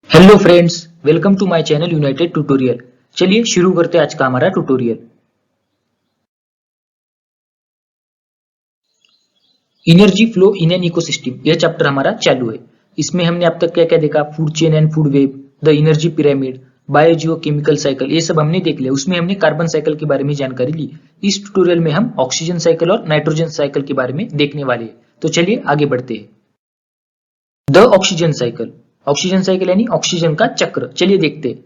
Hello friends, welcome to my channel United tutorial. चलिए शुरू करते हैं आज का हमारा tutorial. Energy flow in an ecosystem, यह चैप्टर हमारा चालू है। इसमें हमने अब तक क्या क्या देखा, food chain and food web, the energy pyramid, biogeochemical cycle, ये सब हमने देख लिया। उसमें हमने कार्बन साइकिल के बारे में जानकारी ली। इस ट्यूटोरियल में हम ऑक्सीजन साइकिल और नाइट्रोजन साइकिल के बारे में देखने वाले हैं। तो चलिए आगे बढ़ते हैं। The oxygen cycle, oxygen cycle यानी ऑक्सीजन का चक्र। चलिए देखते हैं।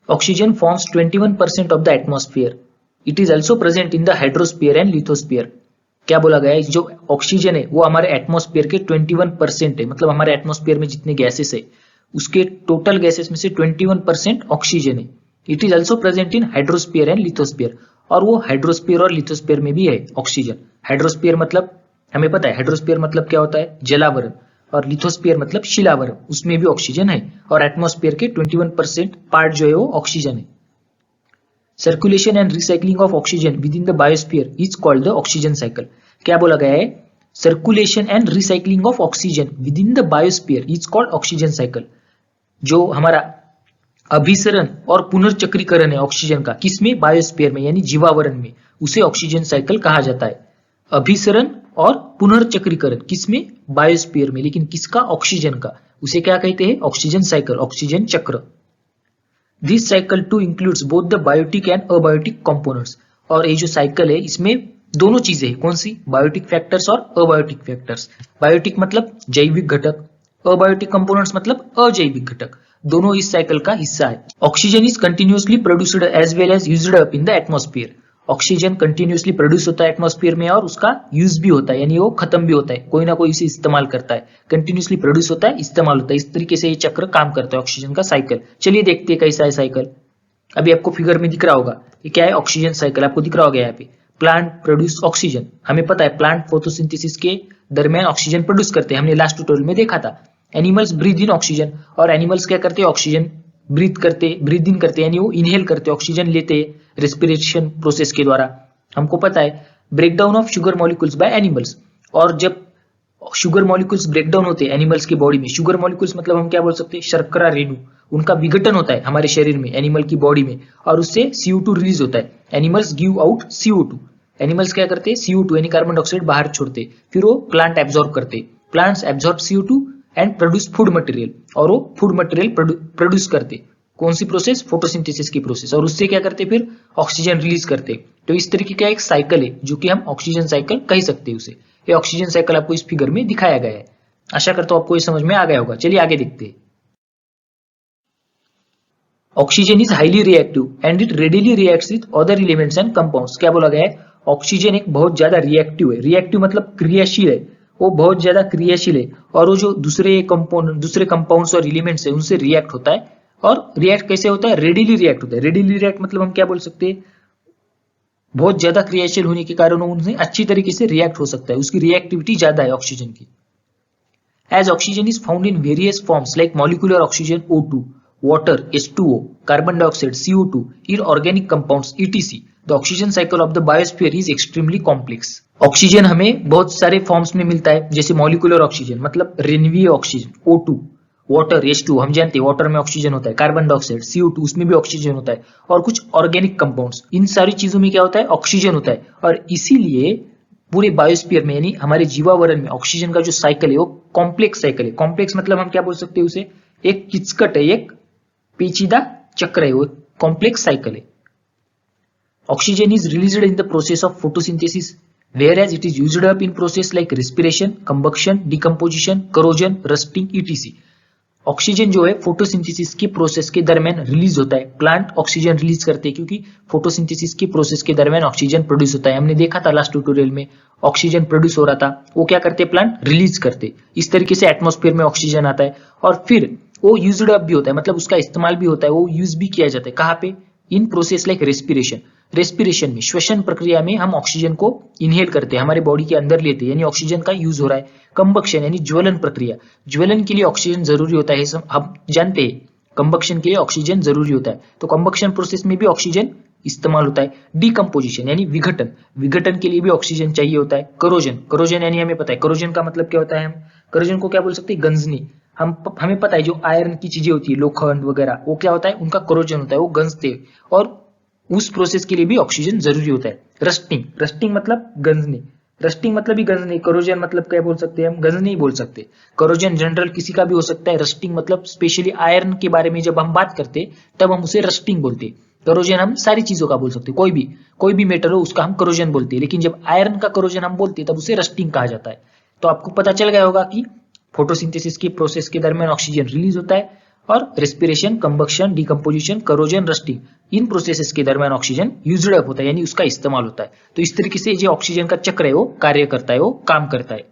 Oxygen forms 21% of the atmosphere. It is also present in the hydrosphere and lithosphere. क्या बोला गया है, जो ऑक्सीजन है वो हमारे एटमॉस्फेयर के 21% है। मतलब हमारे एटमॉस्फेयर में जितने गैसेस है उसके टोटल गैसेस में से 21% ऑक्सीजन है। It is also present in hydrosphere and lithosphere, और वो हाइड्रोस्फीयर और लिथोस्फीयर में भी है ऑक्सीजन। हाइड्रोस्फीयर मतलब हमें पता है, हाइड्रोस्फीयर मतलब क्या होता है, जलावरण, और लिथोस्फीयर मतलब शिलावरण, उसमें भी ऑक्सीजन है। और एटमॉस्फेयर के 21% पार्ट जो है वो ऑक्सीजन है। Circulation and recycling of oxygen with in the biosphere is called the oxygen cycle. क्या बोला गया है, circulation and recycling of oxygen with in the biosphere is called oxygen cycle. जो हमारा अभिसरण और पुनर्चक्रीकरण है ऑक्सीजन का, किसमें, बायोस्फीयर में यानी जीवावरण में, उसे ऑक्सीजन साइकिल कहा जाता है। अभिसरण और पुनर्चक्रीकरण किसमें, बायोस्फीयर में, लेकिन किसका, ऑक्सीजन का, उसे क्या कहते हैं, ऑक्सीजन साइकिल, ऑक्सीजन चक्र। This cycle too includes both the biotic and abiotic components. और ये जो साइकिल है इसमें दोनों चीजें हैं, कौन सी, बायोटिक फैक्टर्स और अबायोटिक फैक्टर्स। बायोटिक मतलब जैविक घटक, अबायोटिक कंपोनेंट्स मतलब अजैविक घटक, दोनों इस साइकिल का हिस्सा है। Oxygen is continuously produced as well as used up in the atmosphere. Oxygen continuously produce होता है एटमॉस्फेयर में और उसका यूज भी होता है, यानी वो खत्म भी होता है, कोई ना कोई इसे इस्तेमाल करता है। कंटिन्यूअसली प्रोड्यूस होता है, इस्तेमाल होता है, इस तरीके से ये चक्र काम करता है ऑक्सीजन का साइकिल। चलिए देखते हैं कैसा है साइकिल। अभी आपको फिगर में दिख रहा होगा, ये क्या है, ऑक्सीजन साइकिल आपको दिख रहा होगा यहाँ पे। प्लांट प्रोड्यूस ऑक्सीजन, हमें पता है प्लांट फोटोसिंथेसिस के दरमियान ऑक्सीजन प्रोड्यूस करते हैं, हमने लास्ट ट्यूटोरियल में देखा था। एनिमल्स ब्रीथ इन ऑक्सीजन, और एनिमल्स क्या करते हैं, ऑक्सीजन ब्रीथ इन करते हैं, यानी वो इनहेल करते हैं, ऑक्सीजन लेते हैं रेस्पिरेशन प्रोसेस के द्वारा। हमको पता है breakdown of sugar molecules by animals, और जब शुगर मॉलिक्यूल्स ब्रेकडाउन होते हैं एनिमल्स की बॉडी में, शुगर मॉलिक्यूल्स मतलब हम क्या बोल सकते हैं, शर्करा रेणु, उनका विघटन होता है हमारे शरीर में, एनिमल की बॉडी में, और उससे CO2 रिलीज होता है। Animals give out CO2, animals क्या करते हैं, CO2 यानी कार्बन डाइऑक्साइड बाहर छोड़ते, फिर वो प्लांट एब्जॉर्ब करते, plants absorb CO2 and produce food material, और वो फूड मटेरियल प्रोड्यूस करते, कौन सी प्रोसेस, फोटोसिंथेसिस की प्रोसेस, और उससे क्या करते, फिर ऑक्सीजन रिलीज करते। तो इस तरीके का एक साइकिल है जो कि हम ऑक्सीजन साइकिल कह सकते हैं उसे। ये ऑक्सीजन साइकिल आपको इस फिगर में दिखाया गया है। आशा करता हूं आपको ये समझ में आ गया होगा। चलिए आगे देखते हैं। Oxygen is highly reactive and it readily reacts with other elements and compounds. क्या बोला गया है, ऑक्सीजन एक बहुत ज्यादा रिएक्टिव है, रिएक्टिव मतलब क्रियाशील है, वो बहुत ज्यादा क्रियाशील है, और वो जो दूसरे कंपाउंड्स और एलिमेंट्स है उनसे रिएक्ट होता है। और रिएक्ट कैसे होता है, रेडिली रिएक्ट होता है। रेडिली रिएक्ट मतलब हम क्या बोल सकते हैं, बहुत ज्यादा क्रियाशील होने के कारण उनसे अच्छी तरीके से रिएक्ट हो सकता है, उसकी रिएक्टिविटी ज्यादा है ऑक्सीजन की। As oxygen is found in various forms like molecular oxygen O2, water H2O, carbon dioxide CO2, inorganic compounds ETC, the oxygen cycle of the biosphere is extremely complex. Oxygen हमें बहुत सारे forms में मिलता है, जैसे molecular oxygen मतलब रेनवीय oxygen O2, water H2, हम जानते हैं वाटर में ऑक्सीजन होता है, कार्बन डाइऑक्साइड CO2, उसमें भी ऑक्सीजन होता है, और कुछ ऑर्गेनिक कंपाउंड्स, इन सारी चीजों में क्या होता है, ऑक्सीजन होता है। और इसीलिए पूरे बायोस्फीयर में यानी हमारे जीवावरण में ऑक्सीजन का जो साइकिल है वो कॉम्प्लेक्स साइकिल है। कॉम्प्लेक्स मतलब हम क्या बोल सकते हैं उसे, एक किचकट है, एक पेचीदा चक्र है, वो कॉम्प्लेक्स साइकिल है। Oxygen is released in the process of photosynthesis, whereas it is used up in process like respiration, combustion, decomposition, corrosion, rusting, etc. Oxygen जो है फोटोसिंथेसिस की प्रोसेस के दरमियान रिलीज होता है। प्लांट ऑक्सीजन रिलीज करते हैं क्योंकि फोटोसिंथेसिस की प्रोसेस के दरमियान ऑक्सीजन प्रोड्यूस होता है। हमने देखा था लास्ट ट्यूटोरियल में, ऑक्सीजन प्रोड्यूस हो रहा था, वो क्या करते, प्लांट रिलीज करते, इस तरीके से एटमॉस्फेयर में ऑक्सीजन आता है, और फिर वो यूज्ड अप भी होता है, मतलब उसका इस्तेमाल भी होता है, वो यूज भी किया जाता है। कहाँ पे, in process like respiration, respiration में, श्वसन प्रक्रिया में हम ऑक्सीजन को इनहेल करते हैं, हमारे बॉडी के अंदर लेते हैं, यानी ऑक्सीजन का यूज हो रहा है। कंबक्शन यानी ज्वलन प्रक्रिया, ज्वलन के लिए ऑक्सीजन जरूरी होता है, हम जानते हैं कंबक्शन के लिए ऑक्सीजन जरूरी होता है, तो कंबक्शन प्रोसेस में भी ऑक्सीजन इस्तेमाल होता है। डिकम्पोजिशन यानी विघटन, विघटन के लिए भी ऑक्सीजन चाहिए होता है। करोजन, करोजन यानी हमें पता है करोजन का मतलब क्या होता है, हम करोजन को क्या बोल सकते हैं, गंजनी, हमें पता है जो आयरन की चीजें होती है, लोखंड वगैरह, वो क्या होता है, उनका कोरोजन होता है, वो गंजते हैं, और उस प्रोसेस के लिए भी ऑक्सीजन जरूरी होता है। रस्टिंग मतलब गंजने, रस्टिंग मतलब ही गंजने, कोरोजन मतलब क्या बोल सकते हैं हम, गंजने ही बोल सकते हैं। कोरोजन जनरल किसी का भी हो सकता है, रस्टिंग मतलब स्पेशली आयरन के बारे में जब हम बात करते हैं तब हम उसे रस्टिंग बोलते हैं। कोरोजन हम सारी चीजों का बोल सकते हैं, कोई भी मेटल हो उसका हम कोरोजन बोलते हैं, लेकिन जब आयरन का कोरोजन हम बोलते हैं तब उसे रस्टिंग कहा जाता है। तो आपको पता चल गया होगा कि फोटोसिंथेसिस की प्रोसेस के दरमियान ऑक्सीजन रिलीज होता है, और respiration, combustion, decomposition, corrosion, rusting, इन प्रोसेसेस के दरमियान ऑक्सीजन यूज्ड अप होता है, यानी उसका इस्तेमाल होता है। तो इस तरीके से जो ऑक्सीजन का चक्र है वो कार्य करता है, वो काम करता है।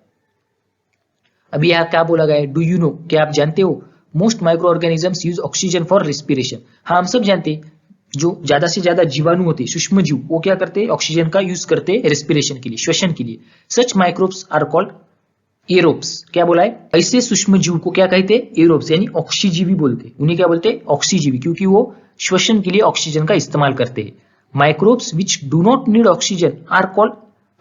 अभी यहाँ क्या बोला गया है, डू यू नो, क्या आप जानते हो, most micro organisms use oxygen for respiration. हाँ, हम सब जानते हैं जो ज्यादा से ज्यादा जीवाणु होते हैं, सूक्ष्म जीव, वो क्या करते हैं, ऑक्सीजन का यूज करते हैं रेस्पिरेशन के लिए, श्वसन के लिए। सच माइक्रोब्स आर कॉल्ड एरोब्स। क्या बोला है, ऐसे सूक्ष्म जीव को क्या कहते हैं, एरोब्स, यानी ऑक्सीजीवी बोलते हैं। उन्हें क्या बोलते हैं, ऑक्सीजीवी, क्योंकि वो श्वसन के लिए ऑक्सीजन का इस्तेमाल करते हैं। Microbes which do not need oxygen are called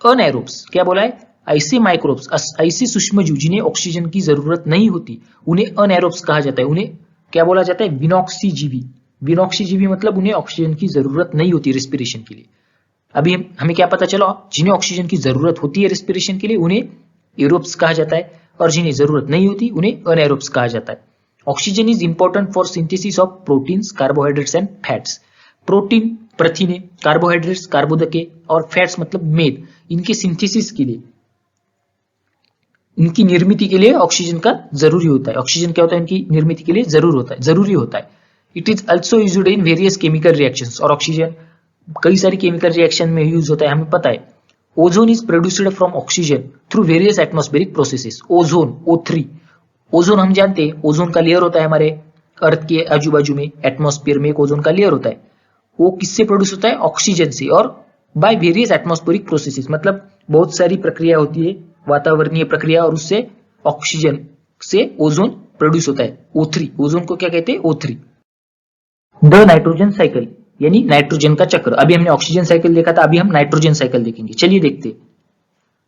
anaerobes. क्या बोला है, ऐसे माइक्रोब्स, ऐसे सूक्ष्म जीव जिन्हें ऑक्सीजन की जरूरत नहीं होती, उन्हें अनएरोब्स कहा जाता है। उन्हें क्या बोला जाता है, विनॉक्सीजीवी। विनॉक्सीजीवी मतलब उन्हें ऑक्सीजन की जरूरत नहीं होती रेस्पिरेशन के लिए। अभी हमें क्या पता चला, जिन्हें ऑक्सीजन की जरूरत होती है रेस्पिरेशन के लिए उन्हें एरोब्स कहा जाता है, और जिन्हें जरूरत नहीं होती उन्हें अनएरोब्स कहा जाता है। Oxygen is important for synthesis of proteins, carbohydrates and fats. Protein, प्रथिने, कार्बोहाइड्रेट्स, कार्बोदके, और फैट्स मतलब मेद, इनके सिंथेसिस के लिए, इनकी निर्मित के लिए ऑक्सीजन का जरूरी होता है। ऑक्सीजन क्या होता है, इनकी निर्मित के लिए जरूरी होता है। It is also used in various chemical reactions, और ऑक्सीजन कई सारी केमिकल रिएक्शन में यूज होता है, हमें पता है। Ozone is produced from oxygen through various atmospheric processes. Ozone, O3, ozone हम जानते हैं, ओजोन का लेयर होता है हमारे अर्थ के आजू बाजू में, एटमॉस्फेयर में एक ओजोन का लेयर होता है। वो किससे प्रोड्यूस होता है, ऑक्सीजन से, और बाय वेरियस एटमॉस्फेरिक प्रोसेसेस, मतलब बहुत सारी प्रक्रिया होती है, वातावरणीय प्रक्रिया, और उससे ऑक्सीजन से ओजोन प्रोड्यूस होता है, O3। ओजोन को क्या कहते हैं, O3। द नाइट्रोजन साइकिल, यानी नाइट्रोजन का चक्र। अभी हमने ऑक्सीजन साइकिल देखा था, अभी हम नाइट्रोजन साइकिल देखेंगे। चलिए देखते।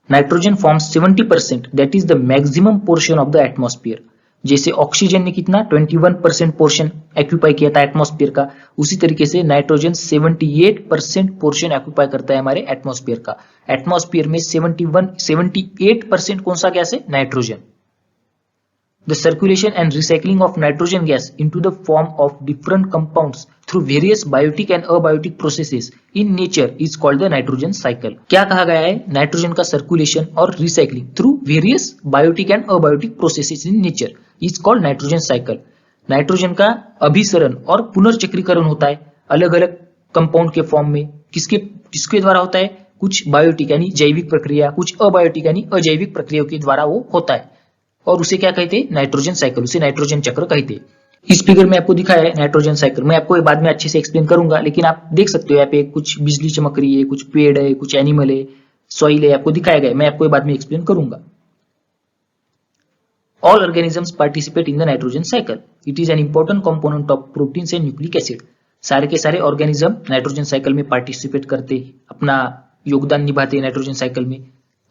Nitrogen forms 70%, that is the maximum portion of the atmosphere. जैसे ऑक्सीजन ने कितना 21% पोर्शन एक्यूपाई किया था एटमॉस्फेयर का, उसी तरीके से नाइट्रोजन 78% पोर्शन एक्यूपाई करता है हमारे एटमॉस्फेयर का। एटमॉस्फेयर में 78% कौन सा गैस है, nitrogen. The circulation and recycling of nitrogen gas into the form of different compounds through various biotic and abiotic processes in nature is called the nitrogen cycle. क्या कहा गया है, नाइट्रोजन का सर्कुलेशन और recycling through various biotic and abiotic processes in nature is called nitrogen cycle. Nitrogen का अभिसरण और पुनर्चक्रीकरण होता है अलग अलग कंपाउंड के फॉर्म में। किसके द्वारा होता है, कुछ बायोटिक यानी जैविक प्रक्रिया, कुछ अबायोटिक यानी अजैविक प्रक्रियाओं के द्वारा वो होता है, और उसे क्या कहते हैं, नाइट्रोजन साइकिल, उसे नाइट्रोजन चक्र कहते हैं। इस फिगर में आपको दिखाया है नाइट्रोजन साइकिल, मैं आपको बाद में अच्छे से एक्सप्लेन करूंगा, लेकिन आप देख सकते हो यहाँ पे कुछ बिजली चमक रही है, कुछ पेड़ है, कुछ एनिमल है, सॉइल है, आपको दिखाया गया है, मैं आपको बाद में एक्सप्लेन करूंगा। All organisms participate in the nitrogen cycle, it is an important component of proteins and nucleic acid. सारे के सारे ऑर्गेनिज्म नाइट्रोजन साइकिल में पार्टिसिपेट करते, अपना योगदान निभाते हैं नाइट्रोजन साइकिल में।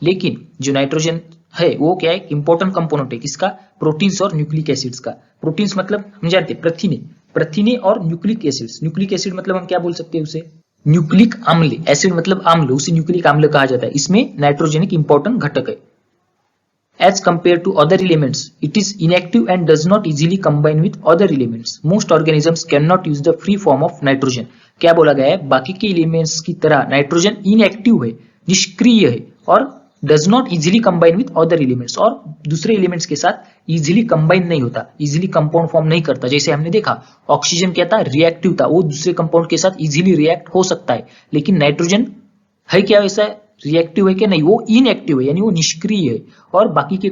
लेकिन जो नाइट्रोजन है वो क्या है, इंपॉर्टेंट कंपोनेंट है, किसका, प्रोटीन्स और न्यूक्लिक एसिड्स का। प्रोटीन्स मतलब हम जानते हैं प्रथिने और न्यूक्लिक एसिड्स। न्यूक्लिक एसिड मतलब हम क्या बोल सकते हैं उसे, न्यूक्लिक अम्ल। एसिड मतलब अम्ल, उसे न्यूक्लिक अम्ल कहा जाता है। इसमें नाइट्रोजन एक इंपॉर्टेंट घटक है। As compared to other elements, it is inactive and does not easily combine with other elements. Most organisms cannot use the free form of nitrogen. क्या बोला गया है, बाकी के एलिमेंट्स की तरह नाइट्रोजन इनएक्टिव है, निष्क्रिय है, और does not easily combine with other elements, और दूसरे एलिमेंट्स के साथ इजिली कंबाइन नहीं होता, इजिली कंपाउंड फॉर्म नहीं करता। जैसे हमने देखा ऑक्सीजन क्या था, रिएक्टिव था, वो दूसरे कंपाउंड के साथ इजिली रिएक्ट हो सकता है, लेकिन नाइट्रोजन है क्या वैसा, रिएक्टिव है क्या, नहीं, वो इनएक्टिव है, यानी वो निष्क्रिय है, और बाकी के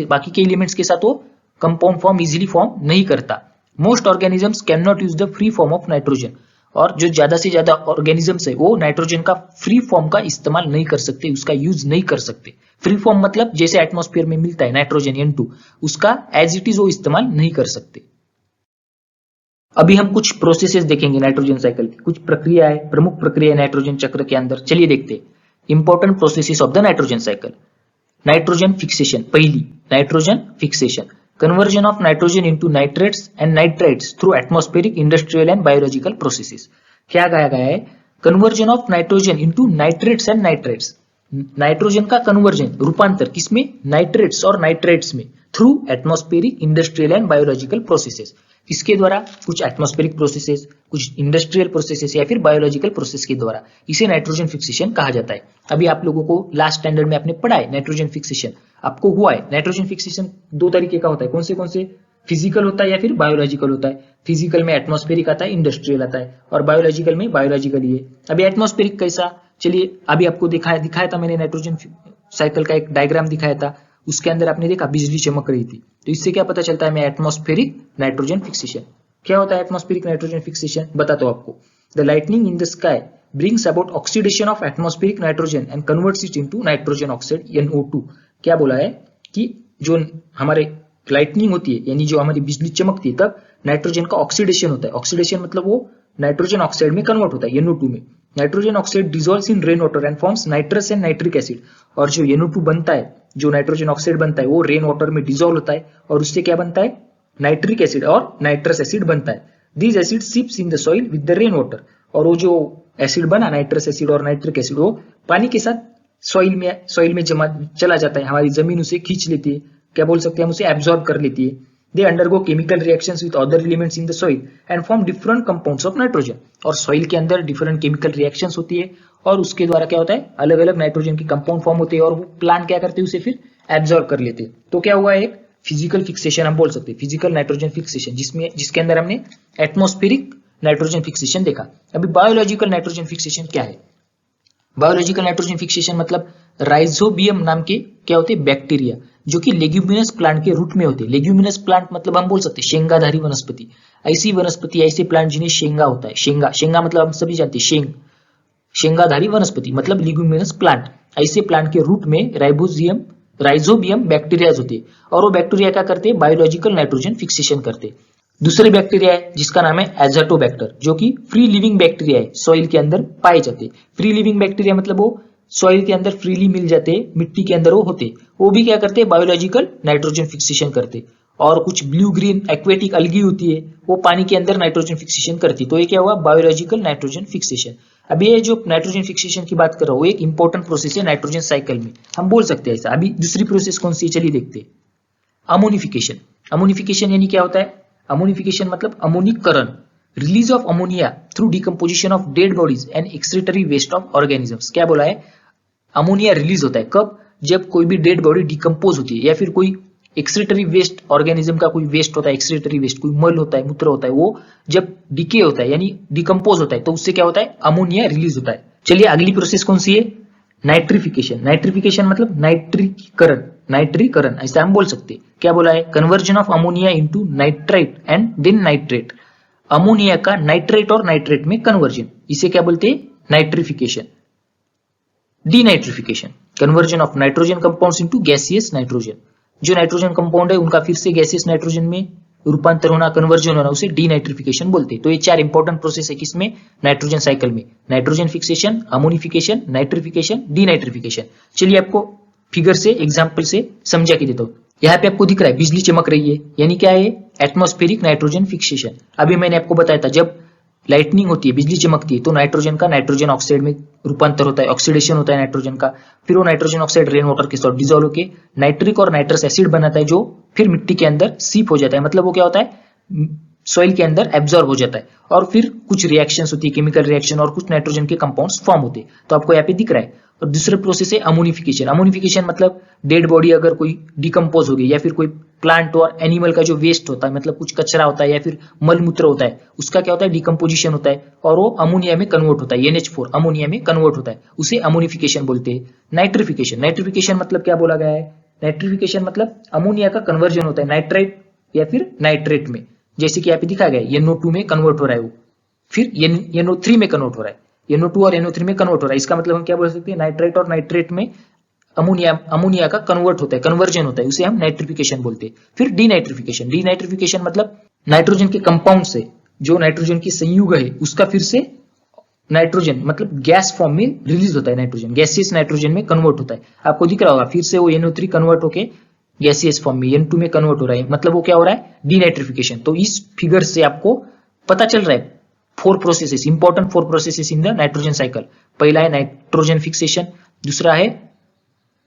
बाकी के एलिमेंट्स के साथ वो कंपाउंड फॉर्म इजिली फॉर्म नहीं करता। Most organisms can not use the free form of nitrogen, और जो ज्यादा से ज्यादा ऑर्गेनिजम्स है वो नाइट्रोजन का फ्री फॉर्म का इस्तेमाल नहीं कर सकते, उसका यूज नहीं कर सकते। फ्री फॉर्म मतलब जैसे एटमॉस्फेयर में मिलता है नाइट्रोजन N2, उसका एज इट इज वो इस्तेमाल नहीं कर सकते। अभी हम कुछ प्रोसेसेस देखेंगे नाइट्रोजन साइकिल की, कुछ प्रक्रिया है, प्रमुख प्रक्रिया नाइट्रोजन चक्र के अंदर। चलिए देखते हैं important processes of the nitrogen cycle. Nitrogen fixation, पहली nitrogen fixation, conversion of nitrogen into nitrates and nitrites through atmospheric, industrial and biological processes. क्या कहा गया है? Conversion of nitrogen into nitrates and nitrites, nitrogen का conversion, रूपांतर किसमें? Nitrates और nitrites में, through atmospheric, industrial and biological processes. इसके द्वारा कुछ एटमॉस्फेरिक प्रोसेसेस, कुछ इंडस्ट्रियल प्रोसेसेस या फिर बायोलॉजिकल प्रोसेस के द्वारा, इसे नाइट्रोजन फिक्सेशन कहा जाता है। अभी आप लोगों को लास्ट स्टैंडर्ड में आपने पढ़ा है नाइट्रोजन फिक्सेशन, आपको हुआ है। नाइट्रोजन फिक्सेशन दो तरीके का होता है, कौन से? फिजिकल होता है या फिर बायोलॉजिकल होता है। फिजिकल में एटमॉस्फेरिक आता है, इंडस्ट्रियल आता है, और बायोलॉजिकल में बायोलॉजिकल ही है। अभी एटमॉस्फेरिक कैसा? चलिए अभी आपको दिखाया था मैंने, नाइट्रोजन साइकिल का एक डायग्राम दिखाया था, उसके अंदर आपने देखा बिजली चमक रही थी, तो इससे क्या पता चलता है हमें? Atmospheric nitrogen fixation. क्या होता है एटमॉस्फेरिक नाइट्रोजन फिक्सेशन? बताता हूं आपको। The lightning in the sky brings about oxidation of atmospheric nitrogen and converts it into nitrogen oxide NO2। क्या बोला है कि जो हमारे लाइटनिंग होती है, यानी जो हमारी बिजली चमकती है, तब नाइट्रोजन का ऑक्सीडेशन होता है। ऑक्सीडेशन मतलब वो नाइट्रोजन ऑक्साइड में कन्वर्ट होता है, NO2 में। Nitrogen oxide dissolves in rain water and forms nitrous and nitric acid. और जो NO2 बनता है, जो नाइट्रोजन ऑक्साइड बनता है, वो रेन वाटर में डिसॉल्व होता है और उससे क्या बनता है? नाइट्रिक एसिड और नाइट्रस एसिड बनता है। This acid seeps in the soil with the rain water. और वो जो एसिड बना, नाइट्रस एसिड और नाइट्रिक एसिड, वो पानी के साथ सॉइल में जमा चला जाता है, हमारी जमीन उसे खींच लेती है, क्या बोल सकते हैं हम उसे? एब्जॉर्ब कर लेती है। They undergo chemical reactions with other elements in the soil and form different compounds of nitrogen. और सॉइल के अंदर डिफरेंट केमिकल रिएक्शंस होती है और उसके द्वारा क्या होता है? अलग अलग नाइट्रोजन के कंपाउंड फॉर्म होते हैं और वो प्लांट क्या करते हैं? उसे फिर एब्जॉर्ब कर लेते हैं। तो क्या हुआ? एक फिजिकल फिक्सेशन हम बोल सकते हैं, फिजिकल नाइट्रोजन फिक्सेशन, जिसके अंदर हमने एटमॉस्फेरिक नाइट्रोजन फिक्सेशन देखा। अभी बायोलॉजिकल नाइट्रोजन फिक्सेशन क्या है? बायोलॉजिकल नाइट्रोजन फिक्सेशन मतलब राइजोबियम नाम के क्या होते हैं? बैक्टीरिया, जो कि लेग्यूमिनस प्लांट के रूट में होते हैं। लेग्यूमिनस प्लांट मतलब हम बोल सकते हैं शेंगाधारी वनस्पति, ऐसी वनस्पति, ऐसे प्लांट जिन्हें शेंगा होता है। शेंगा मतलब हम सभी जानते हैं, शेंगाधारी वनस्पति मतलब लेग्यूमिनस प्लांट। ऐसे प्लांट के रूट में राइजोबियम बैक्टीरिया होते हैं और वो बैक्टीरिया क्या करते हैं? बायोलॉजिकल नाइट्रोजन फिक्सेशन करते हैं। दूसरे बैक्टीरिया है जिसका नाम है एजाटोबैक्टर, जो कि फ्री लिविंग बैक्टीरिया है, सॉइल के अंदर पाए जाते हैं। फ्री लिविंग बैक्टीरिया मतलब वो सॉइल के अंदर फ्रीली मिल जाते हैं, मिट्टी के अंदर वो होते, वो भी क्या करते हैं? बायोलॉजिकल नाइट्रोजन फिक्सेशन करते। और कुछ ब्लू ग्रीन एक्वेटिक अलगी होती है, वो पानी के अंदर नाइट्रोजन फिक्सेशन करती। तो ये क्या हुआ? Biological nitrogen fixation. अभी ये जो नाइट्रोजन फिक्सेशन की बात कर रहा हूँ, एक इंपॉर्टेंट प्रोसेस है नाइट्रोजन साइकिल में, हम बोल सकते हैं ऐसा। अभी दूसरी प्रोसेस कौन सी है? चलिए देखते हैं। अमोनिफिकेशन। अमोनिफिकेशन यानी क्या होता है? अमोनिफिकेशन मतलब अमोनीकरण, release of ammonia through decomposition of dead bodies and excretory waste of organisms. क्या बोला है? अमोनिया रिलीज होता है कब? जब कोई भी डेड बॉडी डिकम्पोज होती है या फिर कोई एक्सक्रीटरी वेस्ट, ऑर्गेनिज्म का कोई वेस्ट होता है, एक्सक्रीटरी वेस्ट, कोई मल होता है, मूत्र होता है, वो जब डिके होता है यानी डिकम्पोज होता है, तो उससे क्या होता है? अमोनिया रिलीज होता है। चलिए अगली प्रोसेस कौन सी है? नाइट्रिफिकेशन। नाइट्रिफिकेशन मतलब नाइट्रीकरण ऐसा हम बोल सकते हैं। क्या बोला है? Conversion of ammonia into nitrite and then nitrate. Ammonia का नाइट्रेट और नाइट्रेट में कन्वर्जन, इसे क्या बोलते हैं? Nitrification. Denitrification, conversion of nitrogen compounds into gaseous nitrogen. जो नाइट्रोजन कंपाउंड है उनका फिर से गैसियस नाइट्रोजन में रूपांतर होना, कन्वर्जन होना, उसे डीनाइट्रिफिकेशन बोलते हैं। तो ये चार इंपॉर्टेंट प्रोसेस है किसमें? नाइट्रोजन साइकिल में। Nitrogen fixation, ammonification, nitrification, denitrification. चलिए आपको फिगर से, एग्जांपल से समझा के देता हूं। यहाँ पे आपको दिख रहा है बिजली चमक रही है, यानी क्या है? Atmospheric nitrogen fixation. अभी मैंने आपको बताया था जब लाइटनिंग होती है, बिजली चमकती है, तो नाइट्रोजन का नाइट्रोजन ऑक्साइड में रूपांतर होता है, ऑक्सीडेशन होता है नाइट्रोजन का। फिर वो नाइट्रोजन ऑक्साइड रेन वाटर के साथ डिसॉल्व होकर नाइट्रिक और नाइट्रस एसिड बनाता है, जो फिर मिट्टी के अंदर सीप हो जाता है। मतलब वो क्या होता है? सॉइल के अंदर एब्जॉर्ब हो जाता है और फिर कुछ रिएक्शंस होती है, केमिकल रिएक्शन, और कुछ नाइट्रोजन के कंपाउंड्स फॉर्म होते हैं। तो आपको यहाँ पे दिख रहा है। और दूसरा प्रोसेस है अमोनिफिकेशन। अमोनिफिकेशन मतलब डेड बॉडी अगर कोई डिकम्पोज हो गई या फिर कोई प्लांट और एनिमल का जो वेस्ट होता है, मतलब कुछ कचरा होता है या फिर मल मूत्र होता है, उसका क्या होता है? डिकम्पोजिशन होता है और वो अमोनिया में कन्वर्ट होता है, NH4 अमोनिया में कन्वर्ट होता है, उसे अमोनिफिकेशन बोलते हैं। नाइट्रिफिकेशन। नाइट्रिफिकेशन मतलब क्या बोला गया है? नाइट्रिफिकेशन मतलब अमोनिया का कन्वर्जन होता है नाइट्राइट या फिर नाइट्रेट में, जैसे कि यहाँ पे दिखा गया है, NO2 में कन्वर्ट हो रहा है वो, फिर NO3 में कन्वर्ट हो रहा है, NO2 और NO3 में कन्वर्ट हो रहा है। इसका मतलब हम क्या बोल सकते हैं? नाइट्राइट और नाइट्रेट में अमोनिया का कन्वर्ट होता है, कन्वर्जन होता है, उसे हम नाइट्रिफिकेशन बोलते हैं। फिर डीनाइट्रिफिकेशन। डीनाइट्रिफिकेशन मतलब नाइट्रोजन के कंपाउंड से जो नाइट्रोजन की संयुग है उसका फिर से नाइट्रोजन मतलब गैस फॉर्म में रिलीज होता है, नाइट्रोजन गैसियस नाइट्रोजन में कन्वर्ट होता है। आपको दिख रहा होगा फिर से वो NO3 कन्वर्ट होके गैसियस फॉर्म में N2 में कन्वर्ट हो रहा है, मतलब वो क्या हो रहा है, डीनाइट्रिफिकेशन। तो इस फिगर से आपको पता चल रहा है 4 processes, important 4 processes in the nitrogen cycle. पहला है नाइट्रोजन फिक्सेशन, दूसरा है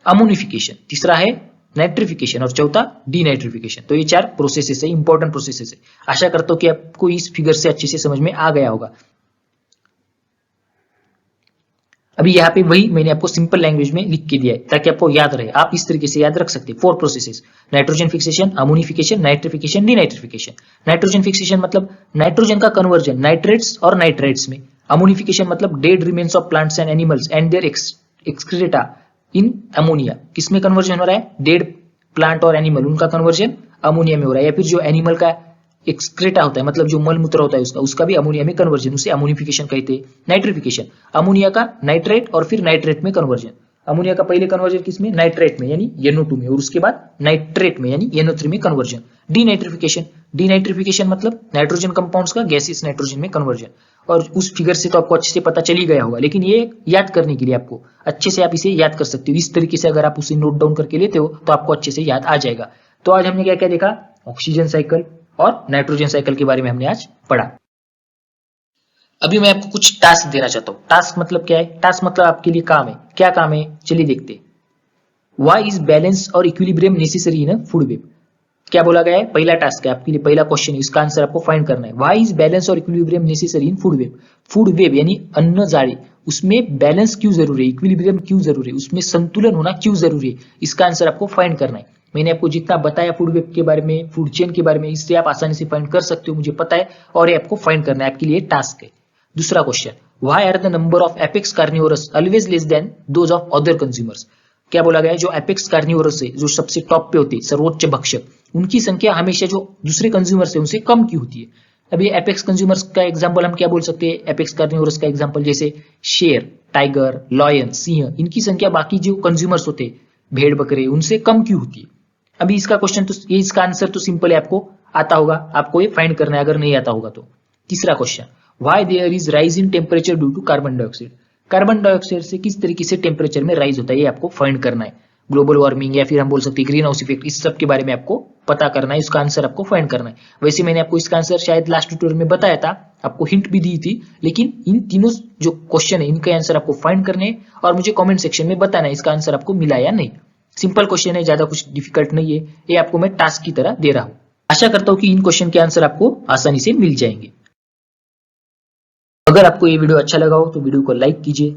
अमोनिफिकेशन, तीसरा है नाइट्रिफिकेशन और चौथा डीनाइट्रिफिकेशन। तो ये 4 प्रोसेसेस है, इंपॉर्टेंट प्रोसेसेस है। आशा करता हूं कि आपको इस फिगर से अच्छे से समझ में आ गया होगा। अभी यहाँ पे वही मैंने आपको सिंपल लैंग्वेज में लिख के दिया है ताकि आपको याद रहे, आप इस तरीके से याद रख सकते हैं। 4 processes, nitrogen fixation, ammonification, nitrification, denitrification. Nitrogen fixation मतलब नाइट्रोजन का कन्वर्जन नाइट्रेट्स और नाइट्राइट्स में। अमोनिफिकेशन मतलब dead remains of plants and animals and their excreta in ammonia. किसमें कन्वर्जन हो रहा है, डेड प्लांट और एनिमल, उनका कन्वर्जन अमोनिया में हो रहा है। या फिर जो एनिमल का एक्सक्रेटा होता है, मतलब जो मल मूत्र होता है उसका भी अमोनिया में कन्वर्जन, उसे अमोनिफिकेशन कहते हैं। नाइट्रिफिकेशन, अमोनिया का नाइट्रेट और फिर नाइट्रेट में कन्वर्जन। अमोनिया का पहले कन्वर्जन किसमें, नाइट्रेट में यानी NO2 में, और उसके बाद नाइट्रेट में यानी NO3 में कन्वर्जन। डीनाइट्रिफिकेशन, डीनाइट्रिफिकेशन मतलब नाइट्रोजन कंपाउंड्स का गैसियस नाइट्रोजन में कन्वर्जन। और उस फिगर से तो आपको अच्छे से पता चल ही गया होगा, लेकिन ये याद करने के लिए आपको अच्छे से आप इसे याद कर सकते हो। इस तरीके से अगर आप उसे नोट डाउन करके लेते हो तो आपको अच्छे से याद आ जाएगा। तो आज हमने क्या क्या देखा, ऑक्सीजन साइकिल और नाइट्रोजन साइकिल के बारे में हमने आज पढ़ा। अभी मैं आपको कुछ टास्क देना चाहता हूं। टास्क मतलब क्या है, टास्क मतलब आपके लिए काम है। क्या काम है, चलिए देखते हैं। व्हाई इज बैलेंस और equilibrium necessary in a food web. क्या बोला गया है, पहला टास्क है आपके लिए, पहला क्वेश्चन है, इसका आंसर आपको फाइंड करना है। व्हाई इज बैलेंस और equilibrium necessary in food web. Food web यानी अन्न जाली, उसमें बैलेंस क्यों जरूरी है, इक्विलिब्रियम क्यों जरूरी है, उसमें संतुलन होना क्यों जरूरी है, इसका आंसर आपको फाइंड करना है। मैंने आपको जितना बताया फूड वेब के बारे में, फूड चेन के बारे में, इससे आप आसानी से फाइंड कर सकते हो, मुझे पता है, और ये आपको फाइंड करना है, आपके लिए टास्क है। दूसरा question, why are the number of apex carnivorous always less than those of other consumers. क्या बोला गया है, जो एपेक्स कार्निवोरस है, जो सबसे टॉप पे होते हैं, सर्वोच्च भक्षक, उनकी संख्या हमेशा जो दूसरे कंज्यूमर्स है उनसे कम क्यों होती है। अभी एपेक्स कंज्यूमर्स का एग्जांपल हम क्या बोल सकते हैं, एपेक्स कार्निवोरस का एग्जांपल जैसे शेर, टाइगर, लॉयन, सिंह, इनकी संख्या बाकी जो कंज्यूमर्स होते हैं, भेड़ बकरे, उनसे कम क्यों होती है। अभी इसका क्वेश्चन तो ये, इसका आंसर तो सिंपल है, आपको आता होगा, आपको ये फाइंड करना है अगर नहीं आता होगा तो। तीसरा question, why there is rise in temperature due to carbon dioxide. Carbon dioxide से किस तरीके से टेम्परेचर में राइज होता है, ये आपको फाइंड करना है। ग्लोबल वार्मिंग या फिर हम बोल सकते हैं ग्रीन हाउस इफेक्ट, इस सब के बारे में आपको पता करना है, इसका आंसर आपको फाइंड करना है। वैसे मैंने आपको इसका आंसर शायद लास्ट ट्यूटोरियल में बताया था, आपको हिंट भी दी थी, लेकिन इन तीनों जो क्वेश्चन है इनके आंसर आपको फाइंड करने हैं और मुझे कमेंट सेक्शन में बताना है इसका आंसर आपको मिला या नहीं। सिंपल क्वेश्चन है, ज्यादा कुछ डिफिकल्ट नहीं है, ये आपको मैं टास्क की तरह दे रहा हूं। आशा करता हूं कि इन क्वेश्चन के आंसर आपको आसानी से मिल जाएंगे। अगर आपको ये वीडियो अच्छा लगा हो तो वीडियो को लाइक कीजिए,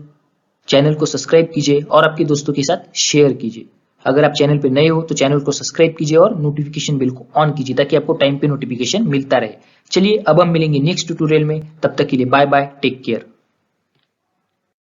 चैनल को सब्सक्राइब कीजिए और आपके दोस्तों के साथ शेयर कीजिए। अगर आप चैनल पे नए हो तो चैनल को सब्सक्राइब कीजिए और नोटिफिकेशन बिल को ऑन कीजिए ताकि आपको टाइम पे नोटिफिकेशन मिलता रहे। चलिए अब हम मिलेंगे नेक्स्ट ट्यूटोरियल में, तब तक के लिए बाय बाय, टेक केयर।